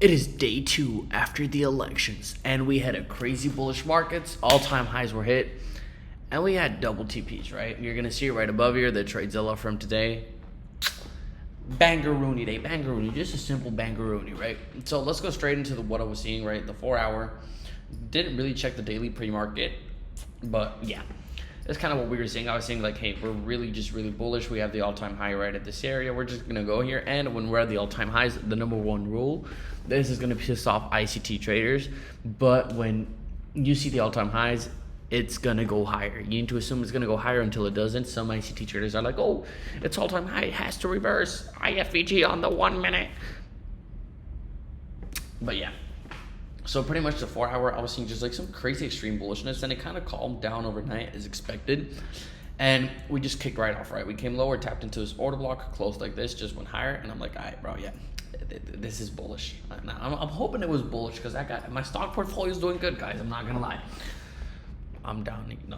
It is day 2 after the elections, and we had a crazy bullish markets. All-time highs were hit, and we had double TPs. Right, you're gonna see it right above here. The TradeZilla from today. Bangaroony day, Bangaroony, just a simple Bangaroony, right? So let's go straight into what I was seeing. Right, the 4-hour. Didn't really check the daily pre-market, but yeah. That's kind of what we were seeing. I was saying like, hey, we're really bullish. We have the all-time high right at this area. We're just going to go here. And when we're at the all-time highs, the number one rule, this is going to piss off ICT traders. But when you see the all-time highs, it's going to go higher. You need to assume it's going to go higher until it doesn't. Some ICT traders are like, oh, it's all-time high. It has to reverse. IFVG on the 1 minute. But yeah. So pretty much the 4-hour, I was seeing just like some crazy extreme bullishness, and it kind of calmed down overnight as expected. And we just kicked right off, right? We came lower, tapped into this order block, closed like this, just went higher. And I'm like, all right, bro, yeah, this is bullish. I'm hoping it was bullish because I got my stock portfolio is doing good, guys. I'm not going to lie. I'm down. No.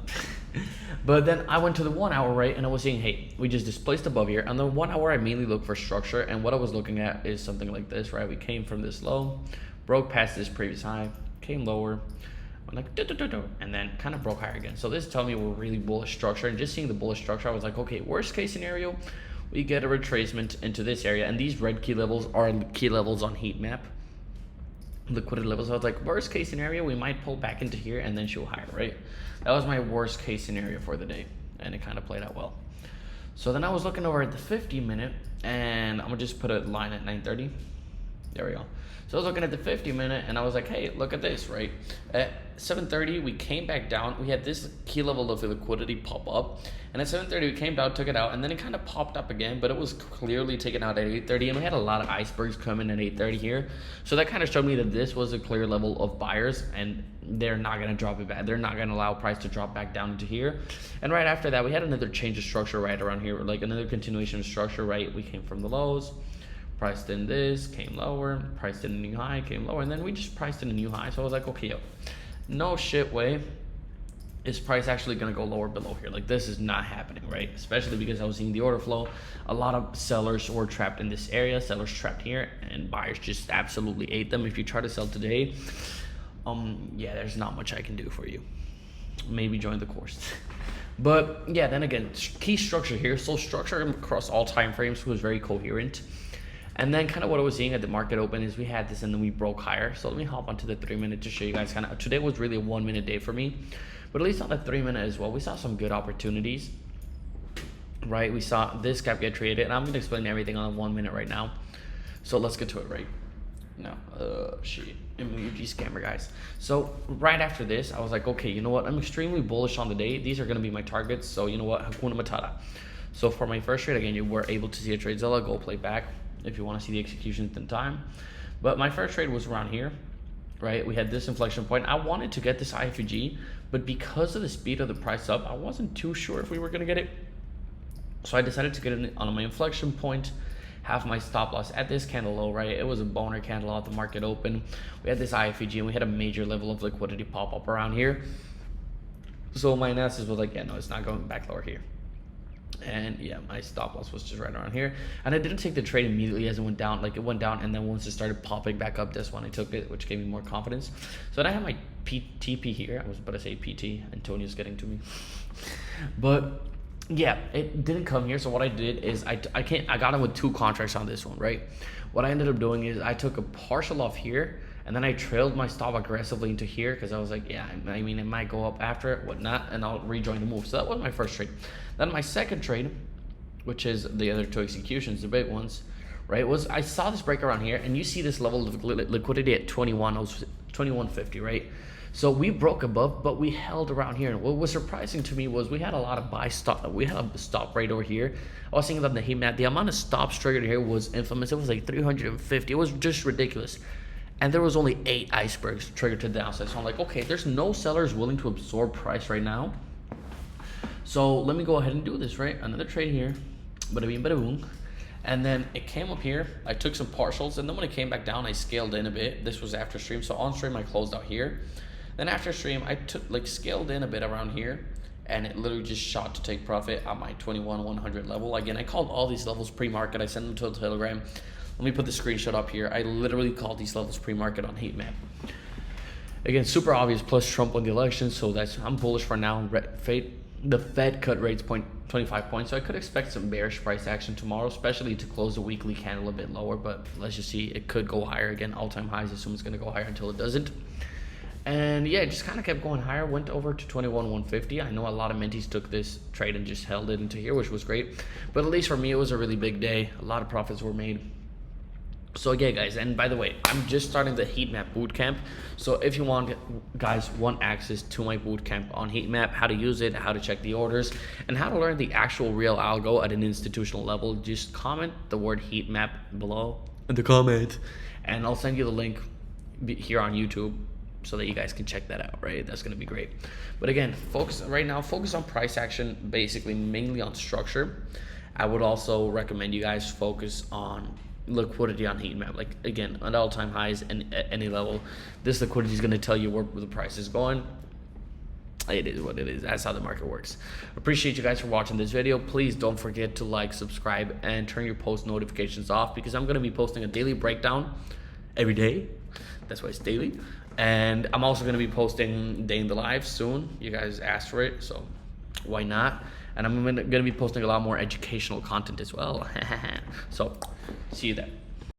But then I went to the 1 hour, right? And I was saying, hey, we just displaced above here. On the 1 hour, I mainly look for structure. And what I was looking at is something like this, right? We came from this low, broke past this previous high, came lower, went like and then kind of broke higher again. So this tells me we're really bullish structure. And just seeing the bullish structure, I was like, okay, worst case scenario, we get a retracement into this area. And these red key levels are key levels on heat map, liquidity levels. So I was like, worst case scenario, we might pull back into here and then show higher, right? That was my worst case scenario for the day. And it kind of played out well. So then I was looking over at the 50-minute, and I'm gonna just put a line at 9:30. There we go. So I was looking at the 50-minute, and I was like, hey, look at this, right? At 7:30, we came back down. We had this key level of liquidity pop up. And at 7:30, we came down, took it out, and then it kind of popped up again, but it was clearly taken out at 8:30, and we had a lot of icebergs coming at 8:30 here. So that kind of showed me that this was a clear level of buyers, and they're not going to drop it back. They're not going to allow price to drop back down into here. And right after that, we had another change of structure right around here, like another continuation of structure, right? We came from the lows, priced in this, came lower, priced in a new high, came lower, and then we just priced in a new high. So I was like, okay, yo, no shit way is price actually going to go lower below here. Like, this is not happening, right? Especially because I was seeing the order flow. A lot of sellers were trapped in this area, sellers trapped here, and buyers just absolutely ate them. If you try to sell today, yeah, there's not much I can do for you. Maybe join the course. But yeah, then again, key structure here. So structure across all time frames was very coherent. And then kind of what I was seeing at the market open is we had this and then we broke higher. So let me hop onto the 3-minute to show you guys kind of, today was really a 1 minute day for me, but at least on the 3-minute as well, we saw some good opportunities, right? We saw this gap get traded, and I'm going to explain everything on the 1 minute right now. So let's get to it, right? No, shit, MUG scammer, guys. So right after this, I was like, okay, you know what? I'm extremely bullish on the day. These are going to be my targets. So you know what? Hakuna Matata. So for my first trade, again, you were able to see a TradeZilla, go play back if you want to see the executions in time. But my first trade was around here, right? We had this inflection point. I wanted to get this IFG, but because of the speed of the price up, I wasn't too sure if we were going to get it. So I decided to get it on my inflection point, have my stop loss at this candle low, right? It was a boner candle out the market open. We had this IFG, and we had a major level of liquidity pop up around here. So my analysis was like, yeah, no, it's not going back lower here. And yeah, my stop loss was just right around here, and I didn't take the trade immediately as it went down. Like, it went down, and then once it started popping back up, that's when I took it, which gave me more confidence. So then I have my TP here. I was about to say PT. Antonio's getting to me, but yeah, it didn't come here. So what I did is I got in with 2 contracts on this one, right? What I ended up doing is I took a partial off here, and then I trailed my stop aggressively into here because I was like, yeah, I mean, it might go up after it, whatnot, and I'll rejoin the move. So that was my first trade. Then my second trade, which is the other 2 executions, the big ones, right, was I saw this break around here, and you see this level of liquidity at 21.50, right? So we broke above, but we held around here. And what was surprising to me was we had a lot of buy stop. We had a stop right over here. I was thinking that the heat map, the amount of stops triggered here was infamous. It was like 350. It was just ridiculous. And there was only 8 icebergs triggered to the downside. So I'm like, okay, there's no sellers willing to absorb price right now. So let me go ahead and do this, right? Another trade here, bada bing, bada boom. And then it came up here. I took some partials, and then when it came back down, I scaled in a bit. This was after stream. So on stream, I closed out here. Then after stream, I scaled in a bit around here, and it literally just shot to take profit at my 21,100 level. Again, I called all these levels pre-market. I sent them to a Telegram. Let me put the screenshot up here. I literally called these levels pre-market on heat map. Again, super obvious, plus Trump won the election, so I'm bullish for now. The Fed cut rates 25 points, so I could expect some bearish price action tomorrow, especially to close the weekly candle a bit lower, but let's just see. It could go higher again, all-time highs. Assume it's going to go higher until it doesn't. And yeah, it just kind of kept going higher, went over to 21,150. I know a lot of minties took this trade and just held it into here, which was great, but at least for me, it was a really big day. A lot of profits were made. So yeah, guys, and by the way, I'm just starting the heat map bootcamp. So if you want access to my bootcamp on heat map, how to use it, how to check the orders, and how to learn the actual real algo at an institutional level, just comment the word heat map below in the comment, and I'll send you the link here on YouTube so that you guys can check that out, right? That's gonna be great. But again, focus on price action, basically mainly on structure. I would also recommend you guys focus on liquidity on heat map. Like, again, at all-time highs and at any level, this liquidity is going to tell you where the price is going. It is what it is. That's how the market works. Appreciate you guys for watching this video. Please don't forget to like, subscribe, and turn your post notifications off, because I'm going to be posting a daily breakdown every day. That's why it's daily. And I'm also going to be posting day in the life soon. You guys asked for it, so why not? And I'm going to be posting a lot more educational content as well. So, see you there.